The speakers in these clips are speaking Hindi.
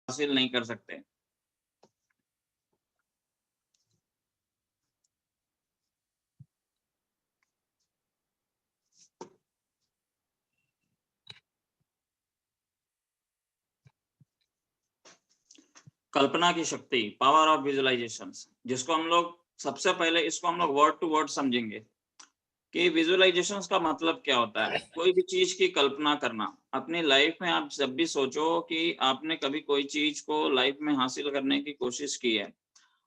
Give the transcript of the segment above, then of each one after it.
हासिल नहीं कर सकते। कल्पना की शक्ति, पावर ऑफ विजुअलाइजेशन, जिसको हम लोग सबसे पहले इसको हम लोग वर्ड टू वर्ड समझेंगे कि विजुअलाइजेशन का मतलब क्या होता है। कोई भी चीज की कल्पना करना। अपनी लाइफ में आप जब भी सोचो कि आपने कभी कोई चीज को लाइफ में हासिल करने की कोशिश की है,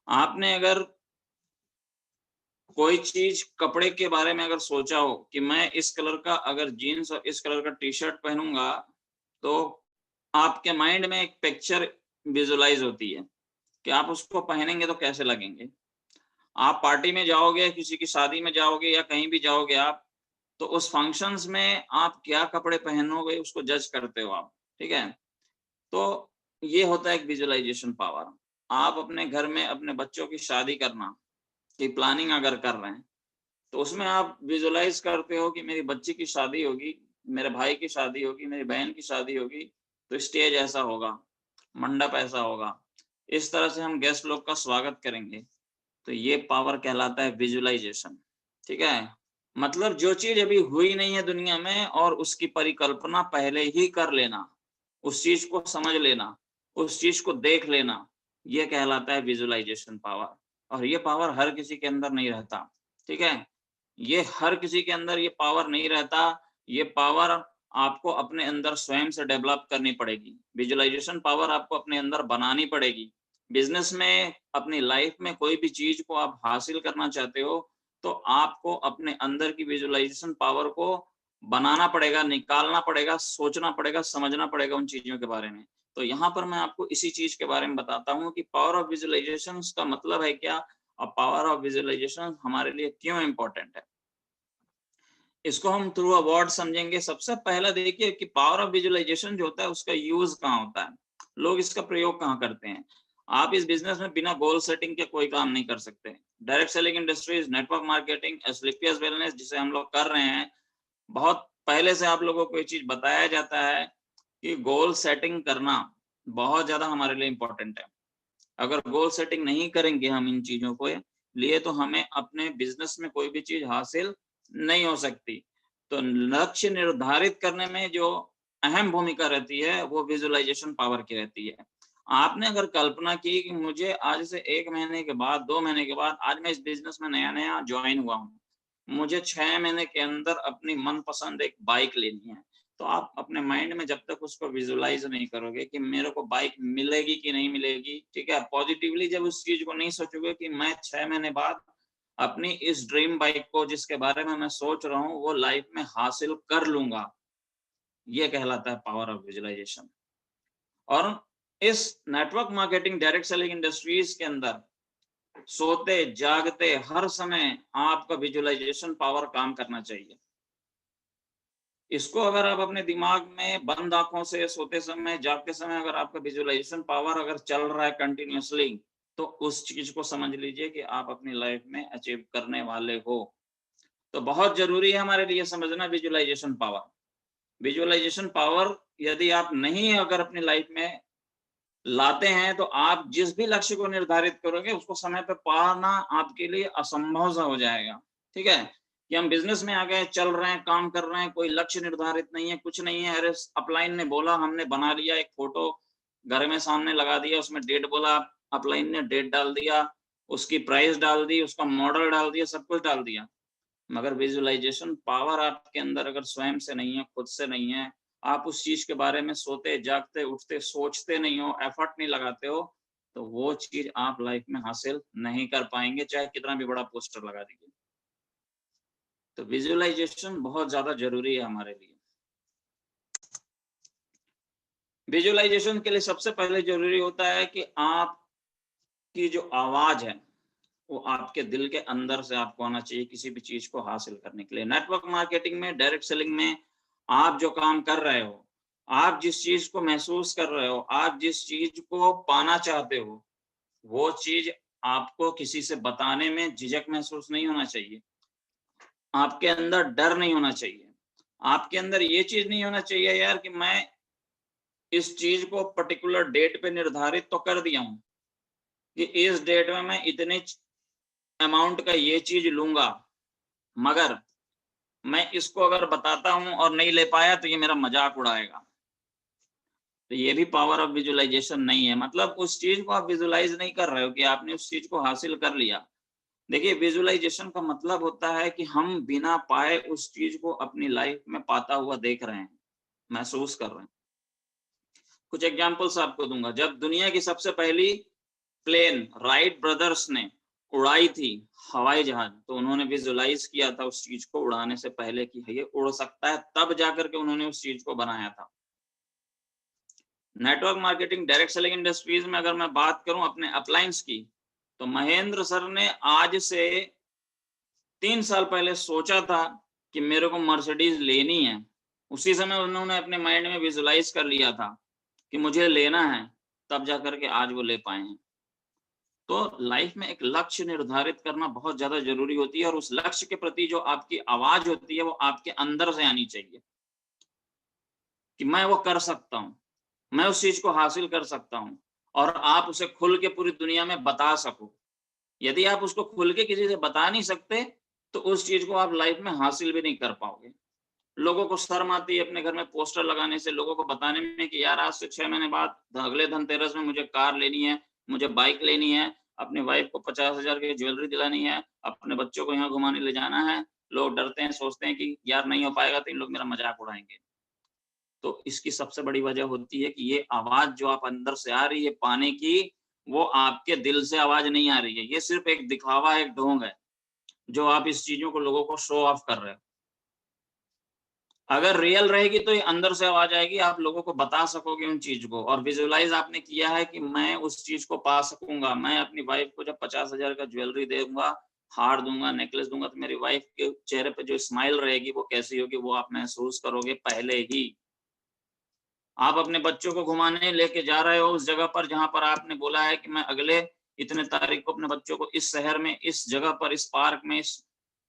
आपने अगर कोई चीज कपड़े के बारे में अगर सोचा हो कि मैं इस कलर का अगर जीन्स और इस कलर का टी शर्ट पहनूंगा, तो आपके माइंड में एक पिक्चर विजुअलाइज होती है कि आप उसको पहनेंगे तो कैसे लगेंगे। आप पार्टी में जाओगे, किसी की शादी में जाओगे या कहीं भी जाओगे आप, तो उस फंक्शंस में आप क्या कपड़े पहनोगे उसको जज करते हो आप, ठीक है? तो ये होता है एक विजुअलाइजेशन पावर। आप अपने घर में अपने बच्चों की शादी करना की प्लानिंग अगर कर रहे हैं, तो उसमें आप विजुअलाइज करते हो कि मेरी बच्ची की शादी होगी, मेरे भाई की शादी होगी, मेरी बहन की शादी होगी, तो स्टेज ऐसा होगा, मंडप ऐसा होगा, इस तरह से हम गेस्ट लोग का स्वागत करेंगे। तो ये पावर कहलाता है विजुअलाइजेशन, ठीक है? मतलब जो चीज अभी हुई नहीं है दुनिया में और उसकी परिकल्पना पहले ही कर लेना, उस चीज को समझ लेना, उस चीज को देख लेना, ये कहलाता है विजुअलाइजेशन पावर। और ये पावर हर किसी के अंदर नहीं रहता, ठीक है? ये हर किसी के अंदर ये पावर नहीं रहता। ये पावर आपको अपने अंदर स्वयं से डेवलप करनी पड़ेगी। विजुअलाइजेशन पावर आपको अपने अंदर बनानी पड़ेगी। बिजनेस में, अपनी लाइफ में कोई भी चीज को आप हासिल करना चाहते हो, तो आपको अपने अंदर की विजुअलाइजेशन पावर को बनाना पड़ेगा, निकालना पड़ेगा, सोचना पड़ेगा, समझना पड़ेगा उन चीजों के बारे में। तो यहाँ पर मैं आपको इसी चीज के बारे में बताता हूँ कि पावर ऑफ विजुअलाइजेशन का मतलब है क्या और पावर ऑफ विजुअलाइजेशन हमारे लिए क्यों इम्पोर्टेंट है। इसको हम थ्रू अ वर्ड समझेंगे। सबसे पहला देखिए कि पावर ऑफ विजुअलाइजेशन जो होता है उसका यूज कहाँ होता है, लोग इसका प्रयोग कहाँ करते हैं। आप इस बिजनेस में बिना गोल सेटिंग के कोई काम नहीं कर सकते। Direct selling industries, network marketing, Asclepius wellness जिसे हम लोग कर रहे हैं, बहुत पहले से आप लोगों को ये चीज बताया जाता है कि गोल सेटिंग करना बहुत ज्यादा हमारे लिए इम्पोर्टेंट है। अगर गोल सेटिंग नहीं करेंगे हम इन चीजों को लिए, तो हमें अपने बिजनेस में कोई भी चीज हासिल नहीं हो सकती। तो लक्ष्य निर्धारित करने में जो अहम भूमिका रहती है वो विजुअलाइजेशन पावर की रहती है। आपने अगर कल्पना की कि मुझे आज से 1 महीने के बाद, 2 महीने के बाद, आज मैं इस बिजनेस में नया-नया जॉइन हुआ हूँ, मुझे 6 महीने के अंदर अपनी मनपसंद एक बाइक लेनी है। तो आप अपने माइंड में जब तक उसको विजुअलाइज नहीं करोगे कि मेरे को बाइक मिलेगी कि नहीं मिलेगी, ठीक है? पॉजिटिवली जब उस चीज को नहीं सोचोगे कि मैं 6 महीने बाद अपनी इस ड्रीम बाइक को जिसके बारे में मैं सोच रहा हूँ वो लाइफ में हासिल कर लूंगा, ये कहलाता है पावर ऑफ विजुअलाइजेशन। और इस network marketing, direct selling industries के अंदर सोते जागते हर समय आपका विजुअलाइजेशन पावर काम करना चाहिए। इसको अगर आप अपने दिमाग में बंद आंखों से सोते समय, जागते समय अगर आपका विजुअलाइजेशन पावर अगर चल रहा है कंटिन्यूअसली, तो उस चीज को समझ लीजिए कि आप अपनी लाइफ में अचीव करने वाले हो। तो बहुत जरूरी है हमारे लिए समझना विजुअलाइजेशन पावर। विजुअलाइजेशन पावर यदि आप नहीं अगर अपनी लाइफ में लाते हैं, तो आप जिस भी लक्ष्य को निर्धारित करोगे उसको समय पे पाना आपके लिए असंभव सा हो जाएगा, ठीक है? कि हम बिजनेस में आ गए, चल रहे हैं, काम कर रहे हैं, कोई लक्ष्य निर्धारित नहीं है, कुछ नहीं है। अरे अपलाइन ने बोला, हमने बना लिया एक फोटो, घर में सामने लगा दिया, उसमें डेट बोला, अपलाइन ने डेट डाल दिया, उसकी प्राइस डाल दी, उसका मॉडल डाल दिया, सब कुछ डाल दिया। मगर विजुअलाइजेशन पावर आपके अंदर अगर स्वयं से नहीं है, खुद से नहीं है, आप उस चीज के बारे में सोते जागते उठते सोचते नहीं हो, एफर्ट नहीं लगाते हो, तो वो चीज आप लाइफ में हासिल नहीं कर पाएंगे, चाहे कितना भी बड़ा पोस्टर लगा दीजिए। तो विजुअलाइजेशन बहुत ज्यादा जरूरी है हमारे लिए। विजुअलाइजेशन के लिए सबसे पहले जरूरी होता है कि आपकी जो आवाज है वो आपके दिल के अंदर से आपको आना चाहिए किसी भी चीज को हासिल करने के लिए। नेटवर्क मार्केटिंग में, डायरेक्ट सेलिंग में आप जो काम कर रहे हो, आप जिस चीज को महसूस कर रहे हो, आप जिस चीज को पाना चाहते हो, वो चीज आपको किसी से बताने में झिझक महसूस नहीं होना चाहिए। आपके अंदर डर नहीं होना चाहिए। आपके अंदर ये चीज नहीं होना चाहिए यार कि मैं इस चीज को पर्टिकुलर डेट पे निर्धारित तो कर दिया हूं कि इस डेट में मैं इतने अमाउंट का ये चीज लूंगा, मगर मैं इसको अगर बताता हूं और नहीं ले पाया तो ये मेरा मजाक उड़ाएगा। तो ये भी पावर ऑफ विजुअलाइजेशन नहीं है। मतलब उस चीज को आप विजुअलाइज नहीं कर रहे हो कि आपने उस चीज को हासिल कर लिया। देखिए, विजुअलाइजेशन का मतलब होता है कि हम बिना पाए उस चीज को अपनी लाइफ में पाता हुआ देख रहे हैं, महसूस कर रहे हैं। कुछ एग्जांपल्स आपको दूंगा। जब दुनिया की सबसे पहली प्लेन राइट ब्रदर्स ने उड़ाई थी, हवाई जहाज, तो उन्होंने विजुअलाइज किया था उस चीज को उड़ाने से पहले कि ये उड़ सकता है, तब जाकर के उन्होंने उस चीज को बनाया था। Network marketing, direct selling industries में अगर मैं बात करूं अपने अप्लायंस की, तो महेंद्र सर ने आज से 3 साल पहले सोचा था कि मेरे को मर्सिडीज लेनी है। उसी समय उन्होंने अपने माइंड में विजुअलाइज कर लिया था कि मुझे लेना है, तब जाकर के आज वो ले पाए हैं। तो लाइफ में एक लक्ष्य निर्धारित करना बहुत ज्यादा जरूरी होती है, और उस लक्ष्य के प्रति जो आपकी आवाज होती है वो आपके अंदर से आनी चाहिए कि मैं वो कर सकता हूँ, मैं उस चीज को हासिल कर सकता हूँ, और आप उसे खुल के पूरी दुनिया में बता सको। यदि आप उसको खुल के किसी से बता नहीं सकते, तो उस चीज को आप लाइफ में हासिल भी नहीं कर पाओगे। लोगों को शर्म आती है अपने घर में पोस्टर लगाने से, लोगों को बताने में कि यार आज से 6 महीने बाद अगले धनतेरस में मुझे कार लेनी है, मुझे बाइक लेनी है, अपनी वाइफ को 50,000 की ज्वेलरी दिलानी है, अपने बच्चों को यहाँ घुमाने ले जाना है। लोग डरते हैं, सोचते हैं कि यार नहीं हो पाएगा तो इन लोग मेरा मजाक उड़ाएंगे। तो इसकी सबसे बड़ी वजह होती है कि ये आवाज जो आप अंदर से आ रही है पाने की, वो आपके दिल से आवाज नहीं आ रही है। ये सिर्फ एक दिखावा है, एक ढोंग है, जो आप इस चीजों को लोगों को शो ऑफ कर रहे हो। अगर रियल रहेगी तो ये अंदर से आवाज आएगी, आप लोगों को बता सकोगे उन चीज को। और विजुअलाइज आपने किया है कि मैं उस चीज को पा सकूंगा। मैं अपनी वाइफ को जब 50,000 का ज्वेलरी दूंगा, हार दूंगा, नेकलेस दूंगा, तो मेरी वाइफ के चेहरे पे जो स्माइल रहेगी वो कैसी होगी, वो आप महसूस करोगे पहले ही। आप अपने बच्चों को घुमाने लेके जा रहे हो उस जगह पर जहां पर आपने बोला है कि मैं अगले इतने तारीख को अपने बच्चों को इस शहर में, इस जगह पर, इस पार्क में, इस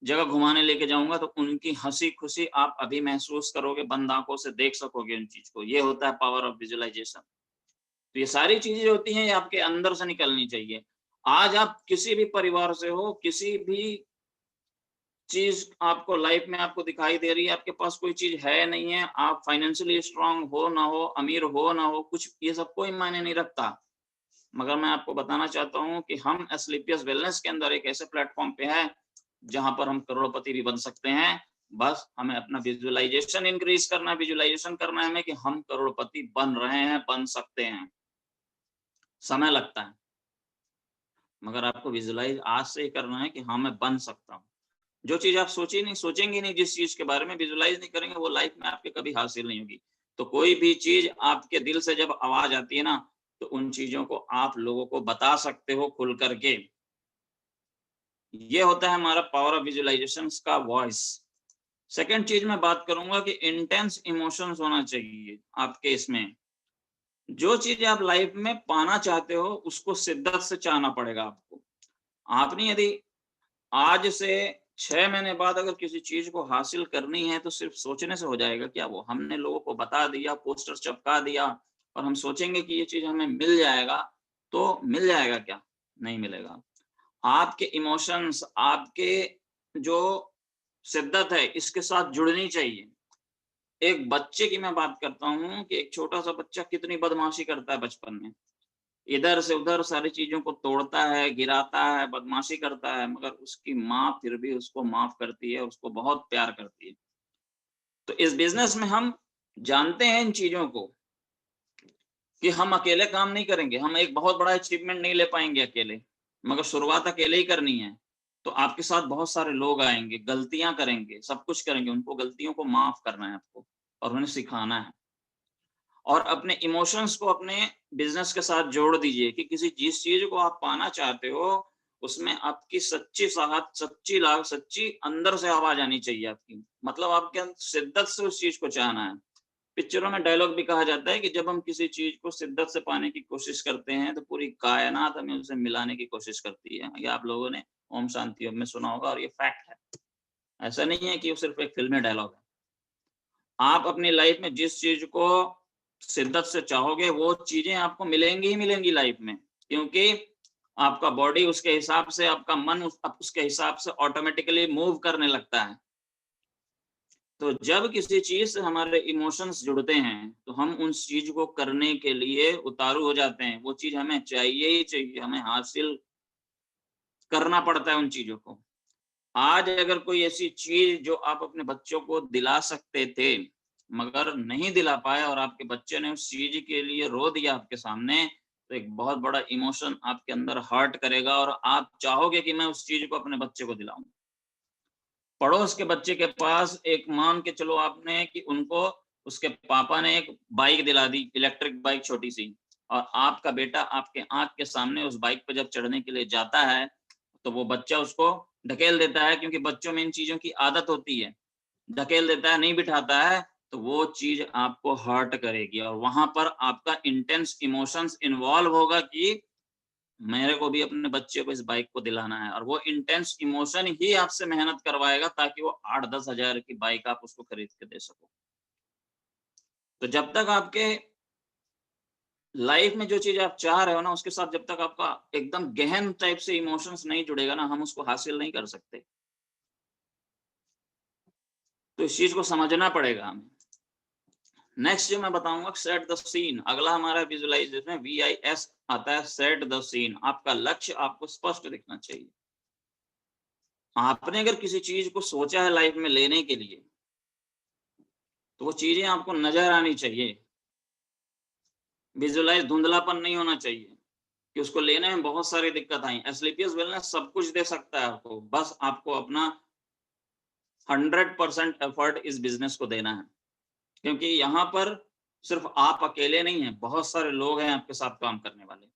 जगह घुमाने लेके जाऊंगा, तो उनकी हंसी खुशी आप अभी महसूस करोगे, बंद आंखों से देख सकोगे उन चीज को। ये होता है पावर ऑफ विजुअलाइजेशन। तो ये सारी चीजें जो होती हैं ये आपके अंदर से निकलनी चाहिए। आज आप किसी भी परिवार से हो, किसी भी चीज आपको लाइफ में आपको दिखाई दे रही है, आपके पास कोई चीज है नहीं है, आप फाइनेंशियली स्ट्रांग हो ना हो, अमीर हो ना हो, कुछ ये सब कोई मायने नहीं रखता। मगर मैं आपको बताना चाहता हूँ कि हम एस्क्लेपियस वेलनेस के अंदर एक ऐसे प्लेटफॉर्म पे है जहां पर हम करोड़पति भी बन सकते हैं। बस हमें अपना विजुअलाइजेशन इंक्रीज करना है, विजुअलाइजेशन करना है हमें कि हम करोड़पति बन रहे हैं, बन सकते हैं। समय लगता है, मगर आपको विजुअलाइज आज से ही करना है कि हाँ मैं बन सकता हूँ। जो चीज आप सोचेंगे नहीं, जिस चीज के बारे में विजुअलाइज नहीं करेंगे, वो लाइफ में आपके कभी हासिल नहीं होगी। तो कोई भी चीज आपके दिल से जब आवाज आती है ना, तो उन चीजों को आप लोगों को बता सकते हो खुल करके। ये होता है हमारा पावर ऑफ विजुअलाइजेशन का वॉइस। सेकंड चीज मैं बात करूंगा कि इंटेंस इमोशंस होना चाहिए आपके इसमें। जो चीज आप लाइफ में पाना चाहते हो उसको शिद्दत से चाहना पड़ेगा आपको। आपने यदि आज से 6 महीने बाद अगर किसी चीज को हासिल करनी है, तो सिर्फ सोचने से हो जाएगा क्या? वो हमने लोगों को बता दिया, पोस्टर चिपका दिया, और हम सोचेंगे कि ये चीज हमें मिल जाएगा, तो मिल जाएगा क्या? नहीं मिलेगा। आपके इमोशंस, आपके जो शिद्दत है, इसके साथ जुड़नी चाहिए। एक बच्चे की मैं बात करता हूँ कि एक छोटा सा बच्चा कितनी बदमाशी करता है बचपन में, इधर से उधर सारी चीजों को तोड़ता है, गिराता है, बदमाशी करता है, मगर उसकी माँ फिर भी उसको माफ करती है, उसको बहुत प्यार करती है। तो इस बिजनेस में हम जानते हैं इन चीजों को कि हम अकेले काम नहीं करेंगे, हम एक बहुत बड़ा अचीवमेंट नहीं ले पाएंगे अकेले, मगर शुरुआत अकेले ही करनी है। तो आपके साथ बहुत सारे लोग आएंगे, गलतियां करेंगे, सब कुछ करेंगे, उनको गलतियों को माफ करना है आपको और उन्हें सिखाना है। और अपने इमोशंस को अपने बिजनेस के साथ जोड़ दीजिए कि किसी जिस चीज को आप पाना चाहते हो, उसमें आपकी सच्ची साहत, सच्ची अंदर से आवाज आनी चाहिए आपकी। मतलब आपके अंदर शिद्दत से उस चीज को चाहना है। पिक्चरों में डायलॉग भी कहा जाता है कि जब हम किसी चीज को शिद्दत से पाने की कोशिश करते हैं, तो पूरी कायनात हमें उसे मिलाने की कोशिश करती है। ये आप लोगों ने ओम शांति ओम में सुना होगा, और ये फैक्ट है। ऐसा नहीं है कि वो सिर्फ एक फिल्मी डायलॉग है। आप अपनी लाइफ में जिस चीज को शिद्दत से चाहोगे वो चीजें आपको मिलेंगी ही मिलेंगी लाइफ में, क्योंकि आपका बॉडी उसके हिसाब से, आपका मन उसके हिसाब से ऑटोमेटिकली मूव करने लगता है। तो जब किसी चीज से हमारे इमोशंस जुड़ते हैं तो हम उस चीज को करने के लिए उतारू हो जाते हैं। वो चीज हमें चाहिए ही चाहिए, हमें हासिल करना पड़ता है उन चीजों को। आज अगर कोई ऐसी चीज जो आप अपने बच्चों को दिला सकते थे मगर नहीं दिला पाए और आपके बच्चे ने उस चीज के लिए रो दिया आपके सामने, तो एक बहुत बड़ा इमोशन आपके अंदर हर्ट करेगा और आप चाहोगे कि मैं उस चीज को अपने बच्चे को दिलाऊं। पड़ोस के बच्चे के पास एक, मान के चलो आपने कि उनको उसके पापा ने एक बाइक दिला दी, इलेक्ट्रिक बाइक छोटी सी, और आपका बेटा आपके आंख के सामने उस बाइक पर जब चढ़ने के लिए जाता है तो वो बच्चा उसको ढकेल देता है, क्योंकि बच्चों में इन चीजों की आदत होती है। ढकेल देता है, नहीं बिठाता है, तो वो चीज आपको हर्ट करेगी और वहां पर आपका इंटेंस इमोशंस इन्वॉल्व होगा कि मेरे को भी अपने बच्चे को इस बाइक को दिलाना है, और वो इंटेंस इमोशन ही आपसे मेहनत करवाएगा ताकि वो 8-10 हजार की बाइक आप उसको खरीद के दे सको। तो जब तक आपके लाइफ में जो चीज आप चाह रहे हो ना, उसके साथ जब तक आपका एकदम गहन टाइप से इमोशंस नहीं जुड़ेगा ना, हम उसको हासिल नहीं कर सकते। तो इस चीज को समझना पड़ेगा हमें। नेक्स्ट जो मैं बताऊंगा, सेट द सीन। अगला हमारा विजुअलाइजेशन VIS आता है, सेट द सीन। आपका लक्ष्य आपको स्पष्ट दिखना चाहिए। आपने अगर किसी चीज को सोचा है लाइफ में लेने के लिए, तो वो चीजें आपको नजर आनी चाहिए। विजुअलाइज धुंधलापन नहीं होना चाहिए कि उसको लेने में बहुत सारी दिक्कत आई। एस्क्लेपियस वेलनेस सब कुछ दे सकता है आपको, बस आपको अपना 100% एफर्ट इस बिजनेस को देना है, क्योंकि यहाँ पर सिर्फ आप अकेले नहीं हैं, बहुत सारे लोग हैं आपके साथ काम करने वाले।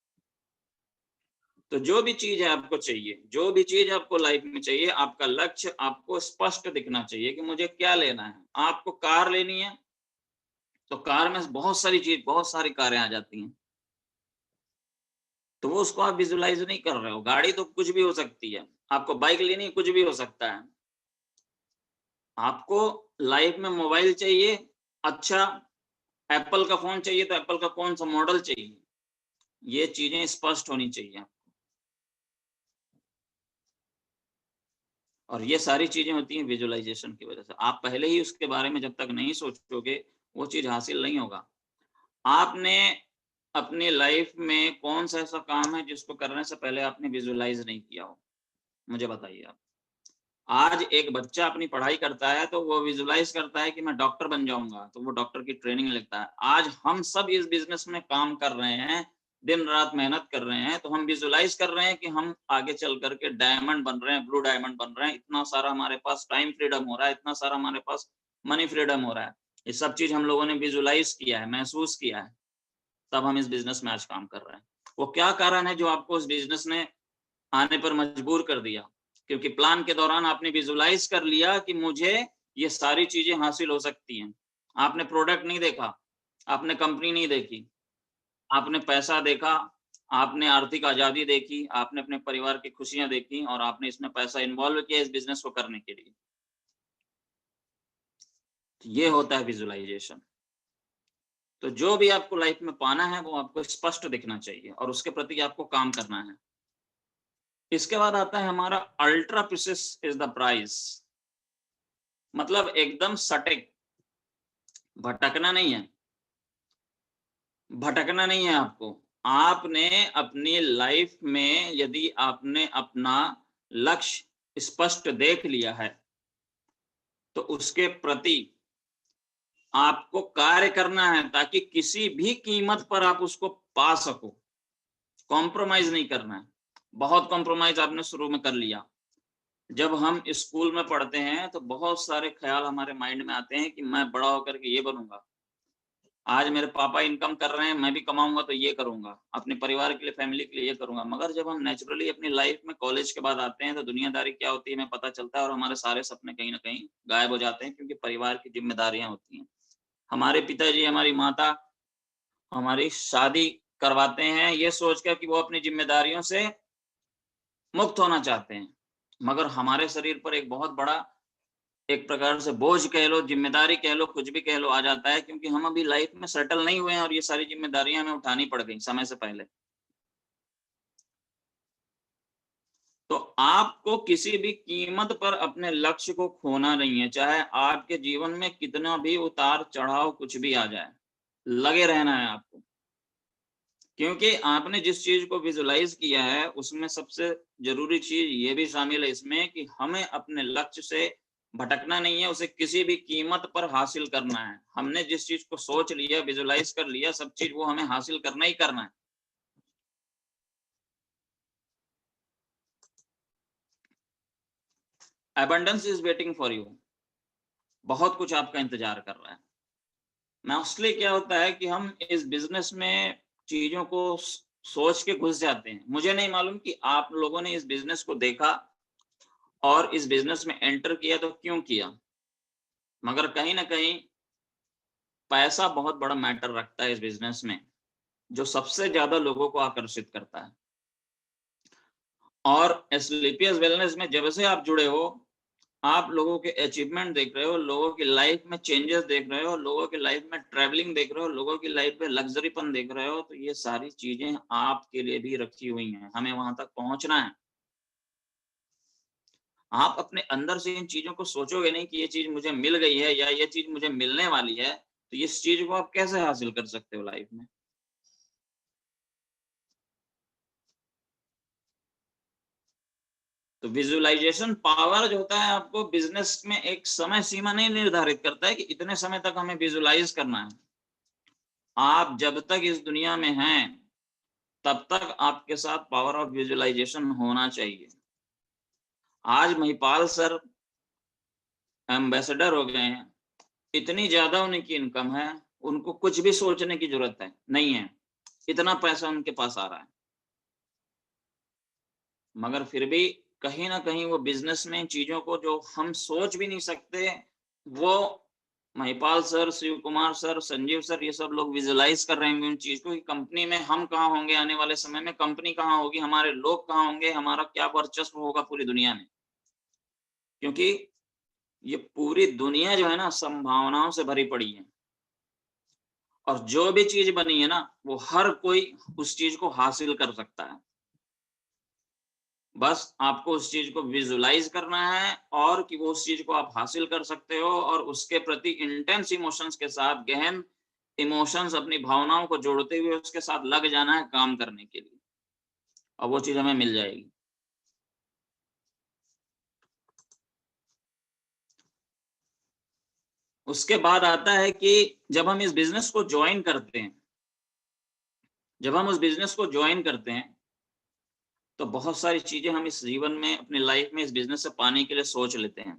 तो जो भी चीज है आपको चाहिए, जो भी चीज आपको लाइफ में चाहिए, आपका लक्ष्य आपको स्पष्ट दिखना चाहिए कि मुझे क्या लेना है। आपको कार लेनी है तो कार में बहुत सारी चीज, बहुत सारी कारें आ जाती हैं, तो वो उसको आप विजुलाइज नहीं कर रहे हो। गाड़ी तो कुछ भी हो सकती है, आपको बाइक लेनी है, कुछ भी हो सकता है। आपको लाइफ में मोबाइल चाहिए, अच्छा एप्पल का फोन चाहिए तो एप्पल का कौन सा मॉडल चाहिए, ये चीजें स्पष्ट होनी चाहिए। और ये सारी चीजें होती हैं विजुअलाइजेशन की वजह से। आप पहले ही उसके बारे में जब तक नहीं सोचोगे, वो चीज हासिल नहीं होगा। आपने अपनी लाइफ में कौन सा ऐसा काम है जिसको करने से पहले आपने विजुअलाइज नहीं किया हो, मुझे बताइए आप। आज एक बच्चा अपनी पढ़ाई करता है तो वो विजुअलाइज करता है कि मैं डॉक्टर बन जाऊंगा, तो वो डॉक्टर की ट्रेनिंग लेता है। आज हम सब इस बिजनेस में काम कर रहे हैं, दिन रात मेहनत कर रहे हैं, तो हम विजुअलाइज कर रहे हैं कि हम आगे चल करके डायमंड बन रहे हैं, ब्लू डायमंड बन रहे हैं। इतना सारा हमारे पास टाइम फ्रीडम हो रहा है, इतना सारा हमारे पास मनी फ्रीडम हो रहा है। ये सब चीज हम लोगों ने विजुअलाइज किया है, महसूस किया है, तब हम इस बिजनेस में आज काम कर रहे हैं। वो क्या कारण है जो आपको इस बिजनेस में आने पर मजबूर कर दिया? क्योंकि प्लान के दौरान आपने विजुलाइज कर लिया कि मुझे ये सारी चीजें हासिल हो सकती हैं। आपने प्रोडक्ट नहीं देखा, आपने कंपनी नहीं देखी, आपने पैसा देखा, आपने आर्थिक आजादी देखी, आपने अपने परिवार की खुशियां देखी, और आपने इसमें पैसा इन्वॉल्व किया इस बिजनेस को करने के लिए। तो ये होता है विजुअलाइजेशन। तो जो भी आपको लाइफ में पाना है वो आपको स्पष्ट दिखना चाहिए और उसके प्रति आपको काम करना है। इसके बाद आता है हमारा अल्ट्रा प्रिसिस इज द प्राइस। मतलब एकदम सटीक, भटकना नहीं है, भटकना नहीं है आपको। आपने अपनी लाइफ में यदि आपने अपना लक्ष्य स्पष्ट देख लिया है तो उसके प्रति आपको कार्य करना है ताकि किसी भी कीमत पर आप उसको पा सको। कॉम्प्रोमाइज नहीं करना है। बहुत कॉम्प्रोमाइज आपने शुरू में कर लिया। जब हम स्कूल में पढ़ते हैं तो बहुत सारे ख्याल हमारे माइंड में आते हैं कि मैं बड़ा होकर के ये बनूंगा, आज मेरे पापा इनकम कर रहे हैं, मैं भी कमाऊंगा तो ये करूंगा, अपने परिवार के लिए, फैमिली के लिए ये करूंगा। मगर जब हम नेचुरली अपनी लाइफ में कॉलेज के बाद आते हैं तो दुनियादारी क्या होती है हमें पता चलता है और हमारे सारे सपने कहीं ना कहीं गायब हो जाते हैं, क्योंकि परिवार की जिम्मेदारियां होती हैं। हमारे पिताजी, हमारी माता हमारी शादी करवाते हैं ये सोचकर कि वो अपनी जिम्मेदारियों से मुक्त होना चाहते हैं, मगर हमारे शरीर पर एक बहुत बड़ा एक प्रकार से बोझ कह लो, जिम्मेदारी कह लो, कुछ भी कह लो, आ जाता है, क्योंकि हम अभी लाइफ में सेटल नहीं हुए हैं और ये सारी जिम्मेदारियां हमें उठानी पड़ गई समय से पहले। तो आपको किसी भी कीमत पर अपने लक्ष्य को खोना नहीं है, चाहे आपके जीवन में कितना भी उतार चढ़ाव कुछ भी आ जाए, लगे रहना है आपको। क्योंकि आपने जिस चीज को विजुलाइज किया है उसमें सबसे जरूरी चीज ये भी शामिल है इसमें कि हमें अपने लक्ष्य से भटकना नहीं है, उसे किसी भी कीमत पर हासिल करना है। हमने जिस चीज को सोच लिया, विजुलाइज कर लिया, सब चीज वो हमें हासिल करना ही करना है। Abundance is waiting for you. बहुत कुछ आपका इंतजार कर रहा है। मोस्टली क्या होता है कि हम इस बिजनेस में चीजों को सोच के घुस जाते हैं। मुझे नहीं मालूम कि आप लोगों ने इस बिजनेस को देखा और इस बिजनेस में एंटर किया तो क्यों किया, मगर कहीं ना कहीं पैसा बहुत बड़ा मैटर रखता है इस बिजनेस में, जो सबसे ज्यादा लोगों को आकर्षित करता है। और स्लीपियस वेलनेस में जब से आप जुड़े हो, आप लोगों के अचीवमेंट देख रहे हो, लोगों की लाइफ में चेंजेस देख रहे हो, लोगों की लाइफ में ट्रैवलिंग देख रहे हो, लोगों की लाइफ में लग्जरीपन देख रहे हो, तो ये सारी चीजें आपके लिए भी रखी हुई हैं। हमें वहां तक पहुंचना है। आप अपने अंदर से इन चीजों को सोचोगे नहीं कि ये चीज मुझे मिल गई है या ये चीज मुझे मिलने वाली है, तो इस चीज को आप कैसे हासिल कर सकते हो लाइफ में। तो विजुअलाइजेशन पावर जो होता है, आपको बिजनेस में एक समय सीमा नहीं निर्धारित करता है कि इतने समय तक हमें विजुअलाइज करना है। आप जब तक इस दुनिया में हैं तब तक आपके साथ पावर ऑफ विजुअलाइजेशन होना चाहिए। आज महिपाल सर एम्बेसडर हो गए हैं, इतनी ज्यादा उनकी इनकम है, उनको कुछ भी सोचने की जरूरत है नहीं है, इतना पैसा उनके पास आ रहा है, मगर फिर भी कहीं ना कहीं वो बिजनेस में चीजों को जो हम सोच भी नहीं सकते, वो Mahipal sir, Shiv Kumar sir, Sanjeev sir, ये सब लोग विजुलाइज कर रहे हैं उन चीज को कि कंपनी में हम कहाँ होंगे आने वाले समय में, कंपनी कहाँ होगी, हमारे लोग कहाँ होंगे, हमारा क्या वर्चस्व होगा पूरी दुनिया में। क्योंकि ये पूरी दुनिया जो है ना संभावनाओं से भरी पड़ी है, और जो भी चीज बनी है ना वो हर कोई उस चीज को हासिल कर सकता है। बस आपको उस चीज को विजुलाइज करना है और कि वो उस चीज को आप हासिल कर सकते हो, और उसके प्रति इंटेंस इमोशंस के साथ, गहन इमोशंस, अपनी भावनाओं को जोड़ते हुए उसके साथ लग जाना है काम करने के लिए, और वो चीज हमें मिल जाएगी। उसके बाद आता है कि जब हम इस बिजनेस को ज्वाइन करते हैं, जब हम उस बिजनेस को ज्वाइन करते हैं तो बहुत सारी चीजें हम इस जीवन में, अपनी लाइफ में इस बिजनेस से पाने के लिए सोच लेते हैं।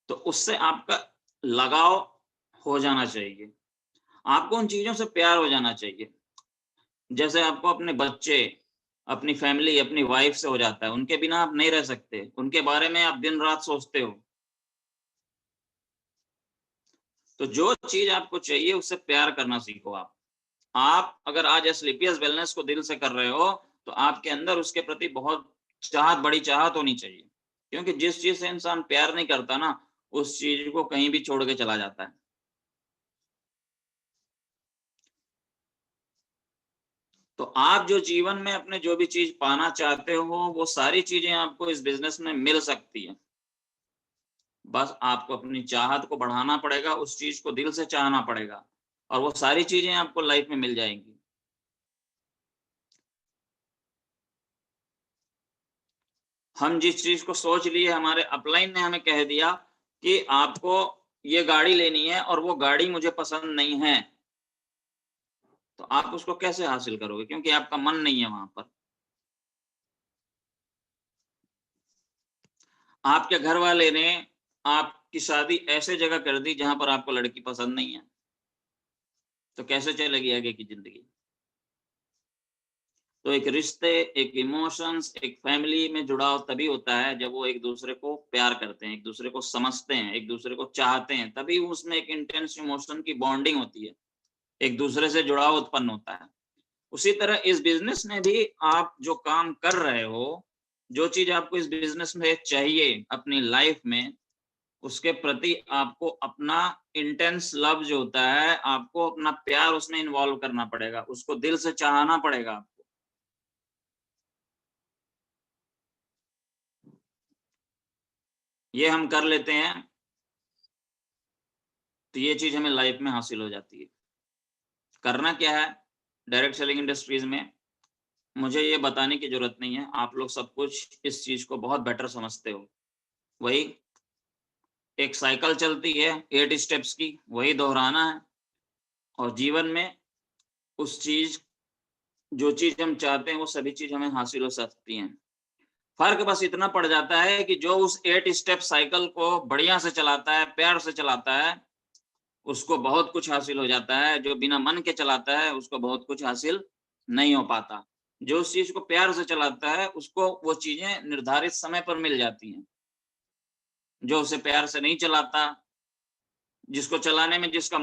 तो उससे आपका लगाव हो जाना चाहिए, आपको उन चीजों से प्यार हो जाना चाहिए। जैसे आपको अपने बच्चे, अपनी फैमिली, अपनी वाइफ से हो जाता है, उनके बिना आप नहीं रह सकते, उनके बारे में आप दिन रात सोचते हो। तो जो चीज आपको चाहिए उससे प्यार करना सीखो। आप अगर आज स्लीपियस वेलनेस को दिल से कर रहे हो तो आपके अंदर उसके प्रति बहुत चाहत, बड़ी चाहत होनी चाहिए। क्योंकि जिस चीज से इंसान प्यार नहीं करता ना, उस चीज को कहीं भी छोड़ के चला जाता है। तो आप जो जीवन में अपने जो भी चीज पाना चाहते हो, वो सारी चीजें आपको इस बिजनेस में मिल सकती है। बस आपको अपनी चाहत को बढ़ाना पड़ेगा, उस चीज को दिल से चाहना पड़ेगा, और वो सारी चीजें आपको लाइफ में मिल जाएंगी। हम जिस चीज को सोच लिए, हमारे अपलाइन ने हमें कह दिया कि आपको ये गाड़ी लेनी है और वो गाड़ी मुझे पसंद नहीं है, तो आप उसको कैसे हासिल करोगे, क्योंकि आपका मन नहीं है वहां पर। आपके घर वाले ने आपकी शादी ऐसे जगह कर दी जहां पर आपको लड़की पसंद नहीं है, तो कैसे चलेगी आगे की जिंदगी। तो एक रिश्ते, एक इमोशंस, एक फैमिली में जुड़ाव तभी होता है जब वो एक दूसरे को प्यार करते हैं, एक दूसरे को समझते हैं, एक दूसरे को चाहते हैं, तभी उसमें एक इंटेंस इमोशन की बॉन्डिंग होती है, एक दूसरे से जुड़ाव उत्पन्न होता है। उसी तरह इस बिजनेस में भी आप जो काम कर रहे हो, जो चीज आपको इस बिजनेस में चाहिए अपनी लाइफ में, उसके प्रति आपको अपना इंटेंस लव जो होता है, आपको अपना प्यार उसमें इन्वॉल्व करना पड़ेगा, उसको दिल से चाहना पड़ेगा आपको। ये हम कर लेते हैं तो ये चीज हमें लाइफ में हासिल हो जाती है। करना क्या है डायरेक्ट सेलिंग इंडस्ट्रीज में, मुझे ये बताने की जरूरत नहीं है, आप लोग सब कुछ इस चीज को बहुत बेटर समझते हो। वही एक साइकिल चलती है 8 स्टेप्स की, वही दोहराना है, और जीवन में उस चीज जो चीज हम चाहते हैं वो सभी चीज हमें हासिल हो सकती हैं। फर्क बस इतना पड़ जाता है कि जो उस 8 स्टेप साइकिल को बढ़िया से चलाता है, प्यार से चलाता है, उसको बहुत कुछ हासिल हो जाता है। जो बिना मन के चलाता है उसको बहुत कुछ हासिल नहीं हो पाता। जो उस चीज को प्यार से चलाता है उसको वो चीजें निर्धारित समय पर मिल जाती हैं। जो उसे प्यार से नहीं चलाता, जिसको चलाने में जिसका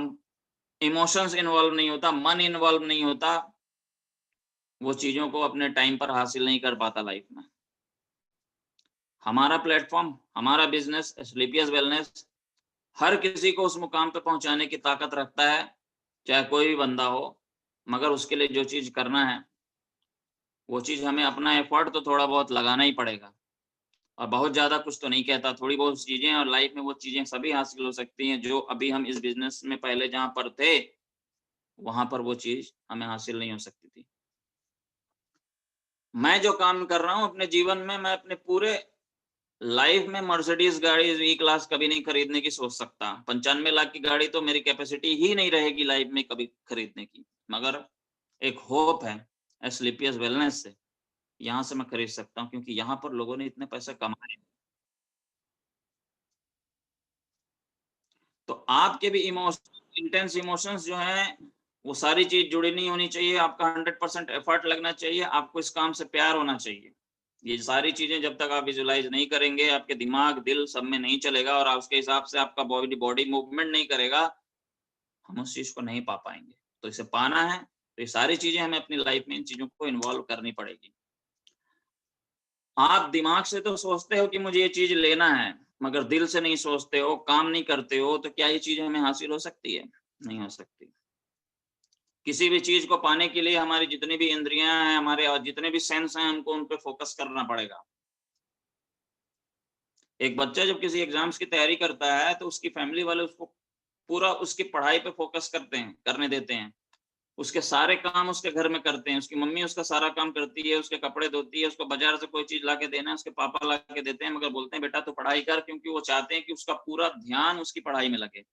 इमोशंस इन्वॉल्व नहीं होता, मन इन्वॉल्व नहीं होता, वो चीजों को अपने टाइम पर हासिल नहीं कर पाता लाइफ में। हमारा प्लेटफॉर्म, हमारा बिजनेस एस्क्लेपियस वेलनेस हर किसी को उस मुकाम पे पहुंचाने की ताकत रखता है, चाहे कोई भी बंदा हो। मगर उसके लिए जो चीज करना है वो चीज हमें अपना एफर्ट तो थोड़ा बहुत लगाना ही पड़ेगा। और बहुत ज्यादा कुछ तो नहीं कहता, थोड़ी बहुत चीजें, और लाइफ में वो चीजें सभी हासिल हो सकती हैं जो अभी हम इस बिजनेस में पहले जहां पर थे वहां पर वो चीज हमें हासिल नहीं हो सकती थी। मैं जो काम कर रहा हूँ अपने जीवन में, मैं अपने पूरे लाइफ में मर्सिडीज गाड़ी वी क्लास कभी नहीं खरीदने की सोच सकता। 95 लाख की गाड़ी तो मेरी कैपेसिटी ही नहीं रहेगी लाइफ में कभी खरीदने की। मगर एक होप है एस्क्लेपियस वेलनेस से, यहाँ से मैं खरीद सकता हूँ, क्योंकि यहाँ पर लोगों ने इतने पैसे कमाए। तो आपके भी इंटेंस इमोशंस जो हैं वो सारी चीज जुड़ी नहीं होनी चाहिए। आपका 100% एफर्ट लगना चाहिए, आपको इस काम से प्यार होना चाहिए। ये सारी चीजें जब तक आप विजुलाइज नहीं करेंगे, आपके दिमाग दिल सब में नहीं चलेगा और उसके हिसाब से आपका बॉडी बॉडी मूवमेंट नहीं करेगा, हम उस चीज को नहीं पा पाएंगे। तो इसे पाना है तो ये सारी चीजें हमें अपनी लाइफ में इन चीजों को इन्वॉल्व करनी पड़ेगी। आप दिमाग से तो सोचते हो कि मुझे ये चीज लेना है, मगर दिल से नहीं सोचते हो, काम नहीं करते हो, तो क्या ये चीज हमें हासिल हो सकती है? नहीं हो सकती। किसी भी चीज को पाने के लिए हमारी जितनी भी इंद्रियां हैं, हमारे और जितने भी सेंस हैं, हमको उन पे फोकस करना पड़ेगा। एक बच्चा जब किसी एग्जाम्स की तैयारी करता है तो उसकी फैमिली वाले उसको पूरा उसकी पढ़ाई पे फोकस करते हैं, करने देते हैं। उसके सारे काम उसके घर में करते हैं, उसकी मम्मी उसका सारा काम करती है, उसके कपड़े धोती है, उसको बाजार से कोई चीज लाके देना है उसके पापा लाके देते हैं, मगर बोलते हैं बेटा तू पढ़ाई कर, क्योंकि वो चाहते हैं कि उसका पूरा ध्यान उसकी पढ़ाई में लगे।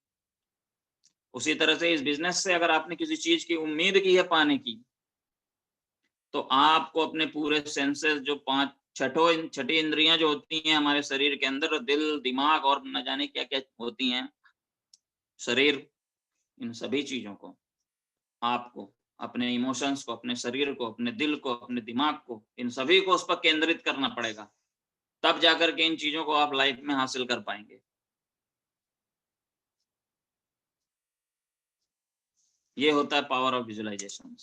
उसी तरह से इस बिजनेस से अगर आपने किसी चीज की उम्मीद की है पाने की, तो आपको अपने पूरे सेंसेस जो पांच छठी इंद्रियां जो होती हैं हमारे शरीर के अंदर, दिल दिमाग और न जाने क्या क्या होती हैं, शरीर, इन सभी चीजों को आपको अपने इमोशंस को, अपने शरीर को, अपने दिल को, अपने दिमाग को, इन सभी को उस पर केंद्रित करना पड़ेगा। तब जाकर के इन चीजों को आप लाइफ में हासिल कर पाएंगे। ये होता है पावर ऑफ विजुअलाइजेशन।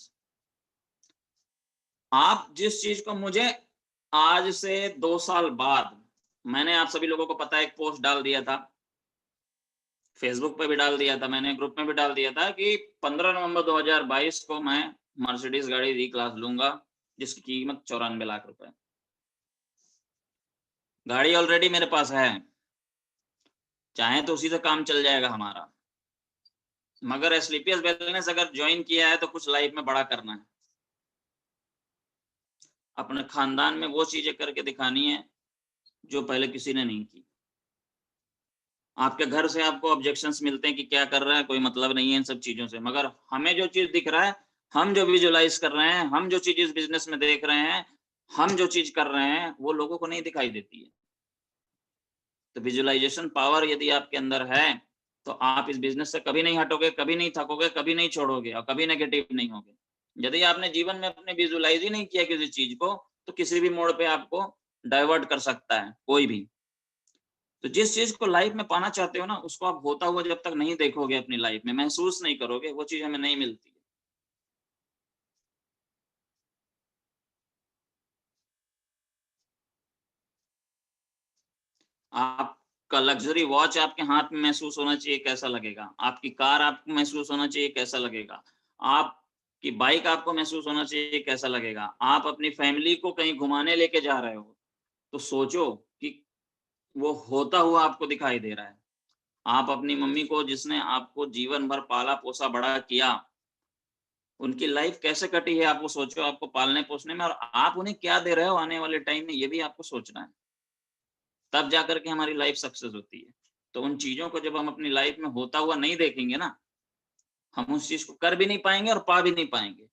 आप जिस चीज को मुझे आज से 2 साल बाद, मैंने आप सभी लोगों को पता है एक पोस्ट डाल दिया था, फेसबुक पे भी डाल दिया था, मैंने ग्रुप में भी डाल दिया था कि 15 नवंबर 2022 को मैं मर्सिडीज गाड़ी वी क्लास लूंगा जिसकी कीमत 94 लाख रुपए। गाड़ी ऑलरेडी मेरे पास है, चाहे तो उसी से काम चल जाएगा हमारा। मगर एस्क्लेपियस वेलनेस अगर ज्वाइन किया है तो कुछ लाइफ में बड़ा करना है, अपने खानदान में वो चीजें करके दिखानी है जो पहले किसी ने नहीं की। आपके घर से आपको ऑब्जेक्शंस मिलते हैं कि क्या कर रहा है, कोई मतलब नहीं है इन सब चीजों से, मगर हमें जो चीज दिख रहा है, हम जो विजुलाइज कर रहे हैं, हम जो चीज इस बिजनेस में देख रहे हैं, हम जो चीज कर रहे हैं, वो लोगों को नहीं दिखाई देती है। तो विजुअलाइजेशन पावर यदि आपके अंदर है तो आप इस बिजनेस से कभी नहीं हटोगे, कभी नहीं थकोगे, कभी नहीं छोड़ोगे और कभी नेगेटिव नहीं होगे। यदि आपने जीवन में अपने विजुअलाइज ही नहीं किया किसी चीज को, तो किसी भी मोड़ पे आपको डाइवर्ट कर सकता है कोई भी। तो जिस चीज को लाइफ में पाना चाहते हो ना, उसको आप होता हुआ जब तक नहीं देखोगे, अपनी लाइफ में महसूस नहीं करोगे, वो चीज हमें नहीं मिलती है। आप का लग्जरी वॉच आपके हाथ में महसूस होना चाहिए, कैसा लगेगा? आपकी कार आपको महसूस होना चाहिए, कैसा लगेगा? आपकी बाइक आपको महसूस होना चाहिए, कैसा लगेगा? आप अपनी फैमिली को कहीं घुमाने लेके जा रहे हो, तो सोचो कि वो होता हुआ आपको दिखाई दे रहा है। आप अपनी मम्मी को, जिसने आपको जीवन भर पाला पोसा बड़ा किया, उनकी लाइफ कैसे कटी है आपको सोचो, आपको पालने पोसने में, और आप उन्हें क्या दे रहे हो आने वाले टाइम में, ये भी आपको सोचना है। तब जाकर के हमारी लाइफ सक्सेस होती है। तो उन चीजों को जब हम अपनी लाइफ में होता हुआ नहीं देखेंगे ना, हम उस चीज को कर भी नहीं पाएंगे और पा भी नहीं पाएंगे।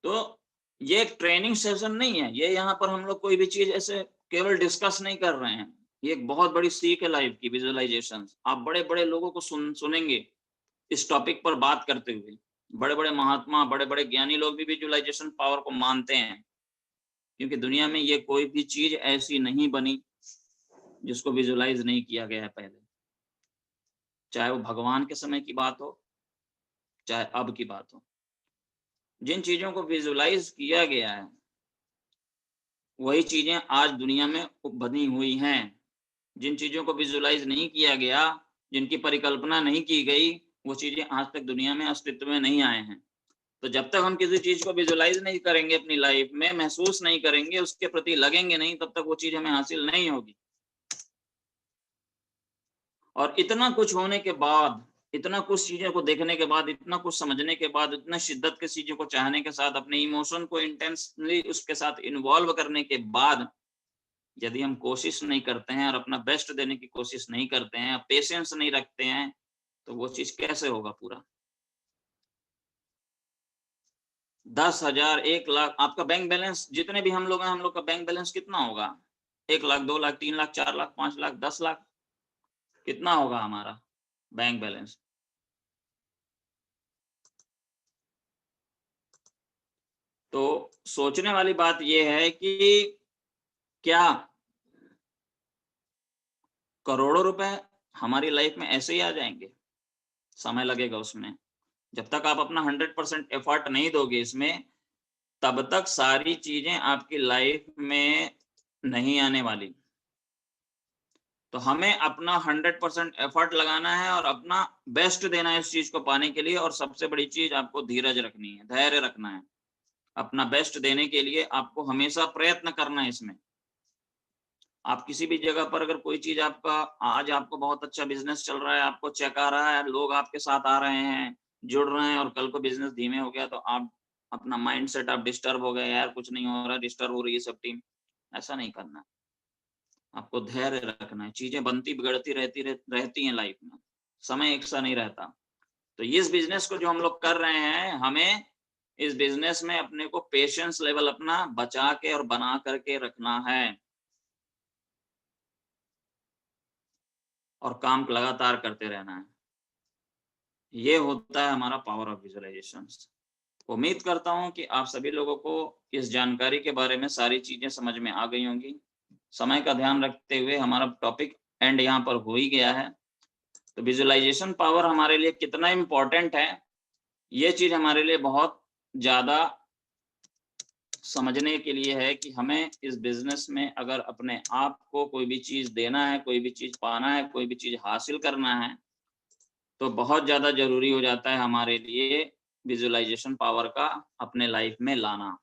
तो ये एक ट्रेनिंग सेशन नहीं है, ये यहाँ पर हम लोग कोई भी चीज ऐसे केवल डिस्कस नहीं कर रहे हैं। ये एक बहुत बड़ी सीख है लाइफ की, विजुअलाइजेशन। आप बड़े बड़े लोगों को सुनेंगे इस टॉपिक पर बात करते हुए। बड़े बड़े महात्मा, बड़े बड़े ज्ञानी लोग भी विजुअलाइजेशन पावर को मानते हैं, क्योंकि दुनिया में ये कोई भी चीज ऐसी नहीं बनी जिसको विजुअलाइज नहीं किया गया है पहले। चाहे वो भगवान के समय की बात हो, चाहे अब की बात हो, जिन चीजों को विजुअलाइज किया गया है वही चीजें आज दुनिया में बनी हुई हैं। जिन चीजों को विजुअलाइज नहीं किया गया, जिनकी परिकल्पना नहीं की गई, वो चीजें आज तक दुनिया में अस्तित्व में नहीं आए हैं। तो जब तक हम किसी चीज को विजुअलाइज नहीं करेंगे, अपनी लाइफ में महसूस नहीं करेंगे, उसके प्रति लगेंगे नहीं, तब तक वो चीज हमें हासिल नहीं होगी। और इतना कुछ होने के बाद, इतना कुछ चीजों को देखने के बाद, इतना कुछ समझने के बाद, इतना शिद्दत के चीजों को चाहने के साथ, अपने इमोशन को इंटेंसली उसके साथ इन्वॉल्व करने के बाद, यदि हम कोशिश नहीं करते हैं और अपना बेस्ट देने की कोशिश नहीं करते हैं, पेशेंस नहीं रखते हैं, तो वो चीज कैसे होगा पूरा? 10,000, 1,00,000 आपका बैंक बैलेंस, जितने भी हम लोग हैं, हम लोग का बैंक बैलेंस कितना होगा? 1,00,000, 2,00,000, 3,00,000, 4,00,000, 5,00,000, 10,00,000, कितना होगा हमारा बैंक बैलेंस? तो सोचने वाली बात यह है कि क्या करोड़ों रुपए हमारी लाइफ में ऐसे ही आ जाएंगे? समय लगेगा उसमें। जब तक आप अपना 100% एफर्ट नहीं दोगे इसमें, तब तक सारी चीजें आपकी लाइफ में नहीं आने वाली। तो हमें अपना 100% एफर्ट लगाना है और अपना बेस्ट देना है इस चीज को पाने के लिए। और सबसे बड़ी चीज, आपको धीरज रखनी है, धैर्य रखना है। अपना बेस्ट देने के लिए आपको हमेशा प्रयत्न करना है इसमें। आप किसी भी जगह पर अगर कोई चीज आपका, आज आपको बहुत अच्छा बिजनेस चल रहा है, आपको चेक आ रहा है, लोग आपके साथ आ रहे हैं, जुड़ रहे हैं, और कल को बिजनेस धीमे हो गया, तो आप अपना माइंड सेट आप डिस्टर्ब हो गए, यार कुछ नहीं हो रहा, डिस्टर्ब हो रही है सब टीम। ऐसा नहीं करना है। आपको धैर्य रखना है। चीजें बनती बिगड़ती रहती हैं लाइफ में, समय एक सा नहीं रहता। तो इस बिजनेस को जो हम लोग कर रहे हैं, हमें इस बिजनेस में अपने को पेशेंस लेवल अपना बचा के और बना करके रखना है, और काम लगातार करते रहना है। ये होता है हमारा पावर ऑफ विजुअलाइजेशन। उम्मीद करता हूं कि आप सभी लोगों को इस जानकारी के बारे में सारी चीजें समझ में आ गई होंगी। समय का ध्यान रखते हुए हमारा टॉपिक एंड यहाँ पर हो ही गया है। तो विजुअलाइजेशन पावर हमारे लिए कितना इम्पोर्टेंट है, ये चीज हमारे लिए बहुत ज्यादा समझने के लिए है कि हमें इस बिजनेस में अगर अपने आप को कोई भी चीज देना है, कोई भी चीज पाना है, कोई भी चीज हासिल करना है, तो बहुत ज्यादा जरूरी हो जाता है हमारे लिए विजुअलाइजेशन पावर का अपने लाइफ में लाना।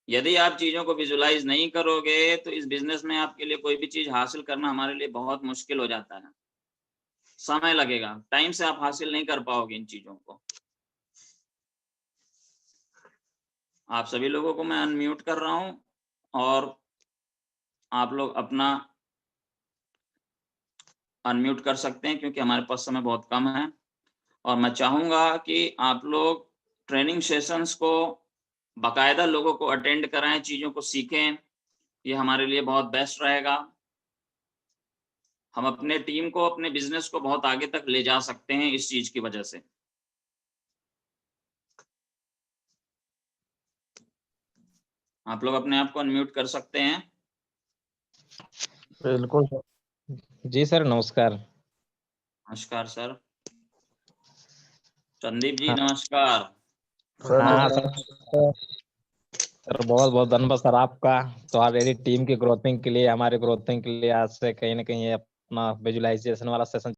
यदि आप चीजों को विजुअलाइज नहीं करोगे, तो इस बिजनेस में आपके लिए कोई भी चीज हासिल करना हमारे लिए बहुत मुश्किल हो जाता है। समय लगेगा, टाइम से आप हासिल नहीं कर पाओगे इन चीजों को। आप सभी लोगों को मैं अनम्यूट कर रहा हूं, और आप लोग अपना अनम्यूट कर सकते हैं, क्योंकि हमारे पास समय बहुत कम है। और मैं चाहूंगा कि आप लोग ट्रेनिंग सेशंस को बाकायदा लोगों को अटेंड कराएं, चीजों को सीखें। ये हमारे लिए बहुत बेस्ट रहेगा। हम अपने टीम को, अपने बिजनेस को बहुत आगे तक ले जा सकते हैं इस चीज की वजह से। आप लोग अपने आप को अनम्यूट कर सकते हैं। बिल्कुल सर। जी सर, नमस्कार। नमस्कार सर। संदीप जी हाँ नमस्कार। सर, हाँ नमस्कार। सर बहुत बहुत धन्यवाद सर आपका। तो ऑलरेडी टीम की ग्रोथिंग के लिए, हमारे ग्रोथिंग के लिए आज से कहीं ना कहीं ये अपना विजुअलाइजेशन वाला सेशन